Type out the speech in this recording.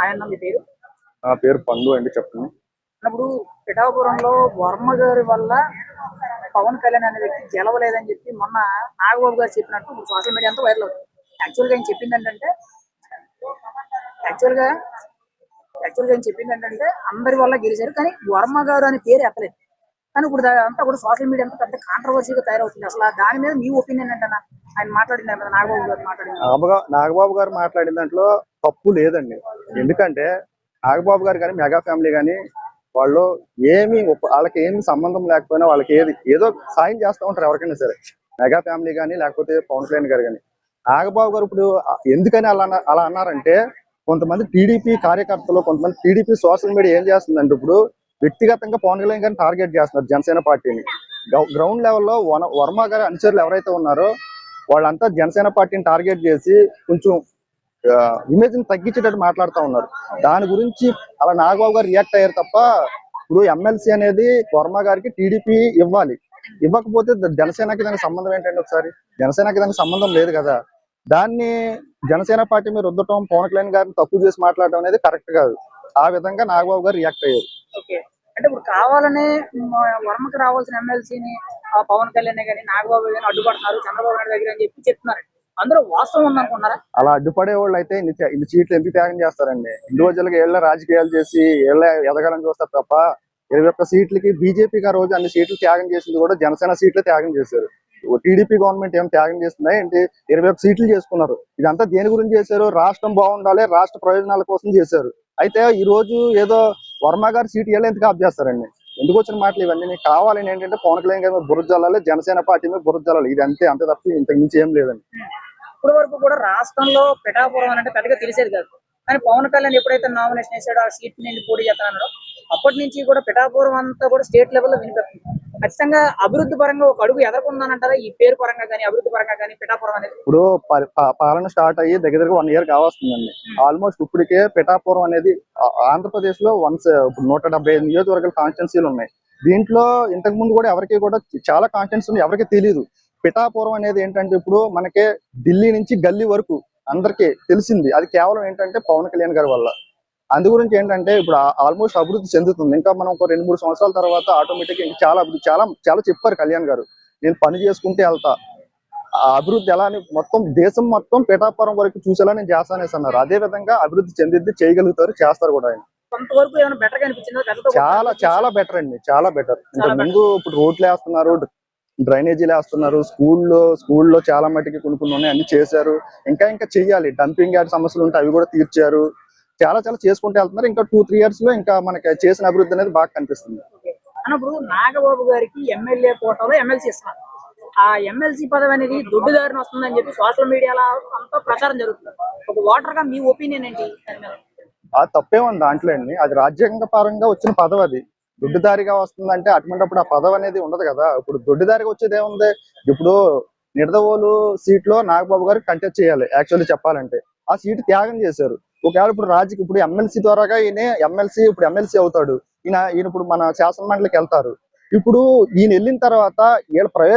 ఆయన మీ పేరు? నా పేరు పండు అండి, చెప్పండి. అప్పుడు పిఠాపురంలో వర్మ గారి వల్ల పవన్ కళ్యాణ్ అనే వ్యక్తి గెలవలేదని చెప్పి మొన్న నాగబాబు గారు చెప్పినట్టు ఇప్పుడు సోషల్ మీడియా అంతా వైరల్ అవుతుంది. యాక్చువల్గా ఆయన చెప్పింది ఏంటంటే యాక్చువల్గా యాక్చువల్గా ఆయన చెప్పింది ఏంటంటే అందరి వల్ల గెలిచారు, కానీ వర్మ గారు అనే పేరు ఎత్తలేదు. కానీ ఇప్పుడు అంతా కూడా సోషల్ మీడియా అంతా పెద్ద కాంట్రవర్సీగా తయారవుతుంది. అసలు దాని మీద మీ ఒపీనియన్ ఏంటన్నా? ఆయన మాట్లాడిన దాని మీద, నాగబాబు గారు మాట్లాడిన నాగబాబు గారు మాట్లాడిన దాంట్లో తప్పు లేదండి. ఎందుకంటే నాగబాబు గారు కానీ మెగా ఫ్యామిలీ కానీ వాళ్ళు వాళ్ళకి ఏమి సంబంధం లేకపోయినా వాళ్ళకి ఏదో సాయం చేస్తూ ఉంటారు ఎవరికైనా సరే. మెగా ఫ్యామిలీ కానీ లేకపోతే పవన్ కళ్యాణ్ గారు కానీ. నాగబాబు గారు ఇప్పుడు ఎందుకని అలా అన్నారంటే, కొంతమంది టీడీపీ కార్యకర్తలు, కొంతమంది టీడీపీ సోషల్ మీడియా ఏం చేస్తుందంటే ఇప్పుడు వ్యక్తిగతంగా పవన్ కళ్యాణ్ గారిని టార్గెట్ చేస్తున్నారు, జనసేన పార్టీని. గ్రౌండ్ లెవెల్లో వర్మ గారి అనుచరులు ఎవరైతే ఉన్నారో వాళ్ళంతా జనసేన పార్టీని టార్గెట్ చేసి కొంచెం ఇమేజ్ ని తగ్గించేటట్టు మాట్లాడుతూ ఉన్నారు. దాని గురించి అలా నాగబాబు గారు రియాక్ట్ అయ్యారు తప్ప, ఇప్పుడు ఎమ్మెల్సీ అనేది వర్మ గారికి టీడీపీ ఇవ్వాలి. ఇవ్వకపోతే జనసేనకి దానికి సంబంధం ఏంటంటే, ఒకసారి జనసేనకి దానికి సంబంధం లేదు కదా. దాన్ని జనసేన పార్టీ మీద రుద్దటం, పవన్ కళ్యాణ్ గారిని తక్కువ చేసి మాట్లాడటం అనేది కరెక్ట్ కాదు. ఆ విధంగా నాగబాబు గారు రియాక్ట్ అయ్యారు. ఓకే, అంటే ఇప్పుడు కావాలనే వర్మకి రావాల్సిన ఎమ్మెల్సీని పవన్ కళ్యాణ్ కానీ నాగబాబు కానీ అడ్డుపడుతున్నారు చంద్రబాబు నాయుడు దగ్గర అని చెప్తున్నారు. అందులో వాస్తవం ఉందనుకున్నారా? అలా అడ్డుపడే వాళ్ళు అయితే ఇన్ని సీట్లు ఎందుకు త్యాగం చేస్తారండి? ఇండివిజువల్ గా ఏళ్ళ రాజకీయాలు చేసి ఏళ్ళ ఎదగాలని చూస్తారు తప్ప 21 సీట్లకి బీజేపీకి ఆ రోజు అన్ని సీట్లు త్యాగం చేసింది కూడా జనసేన సీట్లు త్యాగం చేశారు. టీడీపీ గవర్నమెంట్ ఏం త్యాగం చేస్తుందా ఏంటి? 21 సీట్లు చేసుకున్నారు. ఇదంతా దేని గురించి చేశారు? రాష్ట్రం బాగుండాలి, రాష్ట్ర ప్రయోజనాల కోసం చేశారు. అయితే ఈ రోజు ఏదో వర్మ గారి సీట్ ఎందుకు ఆప్ చేస్తారండి? ఎందుకు వచ్చిన మాటలు ఇవన్నీ? కావాలని ఏంటంటే పవన్ కళ్యాణ్ గారి మీద బురద జల్లాలి, జనసేన పార్టీ మీద బురద జల్లాలి. ఇది అంతే తప్ప ఇంతకు మించి ఏం లేదండి. ఇప్పటి వరకు కూడా రాష్ట్రంలో పిఠాపురం అంటే పెద్దగా తెలిసేది కాదు, కానీ పవన్ కళ్యాణ్ ఎప్పుడైతే నామినేషన్ వేసాడో, ఆ సీట్ నుండి పోటీ చేస్తానో అప్పటి నుంచి కూడా పిఠాపురం అంతా కూడా స్టేట్ లెవెల్లో వినిపిస్తుంది. ఖచ్చితంగా అభివృద్ధి పరంగా ఒక అడుగు ఎదరకుందానంటారా? ఈ పేరు పరంగా కానీ అభివృద్ధి పరంగా కానీ పిఠాపురం అనేది ఇప్పుడు పాలన స్టార్ట్ అయ్యి దగ్గర 1 ఇయర్ కావస్తుందండి. ఆల్మోస్ట్ ఇప్పటికే పిఠాపురం అనేది ఆంధ్రప్రదేశ్ లో 175 నియోజకవర్గాల కాన్స్టిట్యున్సీలు ఉన్నాయి. దీంట్లో ఇంతకు ముందు కూడా ఎవరికి కూడా చాలా కాన్స్టిట్యున్సీ ఎవరికి తెలియదు. పిఠాపురం అనేది ఏంటంటే ఇప్పుడు మనకే ఢిల్లీ నుంచి గల్లీ వరకు అందరికీ తెలిసింది. అది కేవలం ఏంటంటే పవన్ కళ్యాణ్ గారి వల్ల. అందు గురించి ఏంటంటే ఇప్పుడు ఆల్మోస్ట్ అభివృద్ధి చెందుతుంది. ఇంకా మనం ఒక 2-3 సంవత్సరాల తర్వాత ఆటోమేటిక్ ఇంకా చాలా అభివృద్ధి చాలా చెప్పారు కళ్యాణ్ గారు. నేను పని చేసుకుంటే వెళ్తా, ఆ అభివృద్ధి ఎలా అని మొత్తం దేశం మొత్తం పిఠాపురం వరకు చూసేలా నేను చేస్తానేసి అన్నారు. అదే విధంగా అభివృద్ధి చెందిద్ది, చేయగలుగుతారు, చేస్తారు కూడా ఆయన. కొంతవరకు ఏమైనా బెటర్ గా అనిపించింది? చాలా బెటర్ అండి, చాలా బెటర్. ఇంతకు ముందు ఇప్పుడు రోడ్లు వేస్తున్నారు, డ్రైనేజీలు వేస్తున్నారు, స్కూల్లో చాలా మట్టికి కొన్ని ఉన్నాయి, అన్ని చేశారు. ఇంకా చెయ్యాలి. డంపింగ్ యార్డ్ సమస్యలు ఉంటే అవి కూడా తీర్చారు. చాలా చేసుకుంటూ వెళ్తున్నారు. ఇంకా 2-3 ఇయర్స్ లో ఇంకా మనకి చేసిన అభివృద్ధి అనేది బాగా కనిపిస్తుంది. అన్నప్పుడు నాగబాబు గారికి ఎమ్మెల్యే కోటాలో ఎమ్మెల్సీ ఇస్తున్నారు. ఆ ఎమ్మెల్సీ పదవి అనేది దొడ్డుదారిని వస్తుందని చెప్పి సోషల్ మీడియాలో అంతా ప్రచారం జరుగుతుంది. ఒక ఓటర్ గా మీ ఒపీనియన్ ఏంటి? అది తప్పేముంది దాంట్లో అండి. అది రాజ్యాంగ పరంగా వచ్చిన పదవి. అది దొడ్డిదారిగా వస్తుందంటే అటువంటిప్పుడు ఆ పదవి అనేది ఉండదు కదా. ఇప్పుడు దొడ్డిదారిగా వచ్చేది ఏముంది? ఇప్పుడు నిడదవోలు సీట్ లో నాగబాబు గారు కంటెస్ట్ చేయాలి యాక్చువల్లీ చెప్పాలంటే. ఆ సీటు త్యాగం చేశారు. ఒకవేళ ఇప్పుడు ఎమ్మెల్సీ ద్వారాగా ఇప్పుడు ఎమ్మెల్సీ అవుతాడు. ఈయన ఇప్పుడు మన శాసన మండలికి వెళ్తారు. ఇప్పుడు ఈయన వెళ్ళిన తర్వాత వీళ్ళ ప్రయోజనం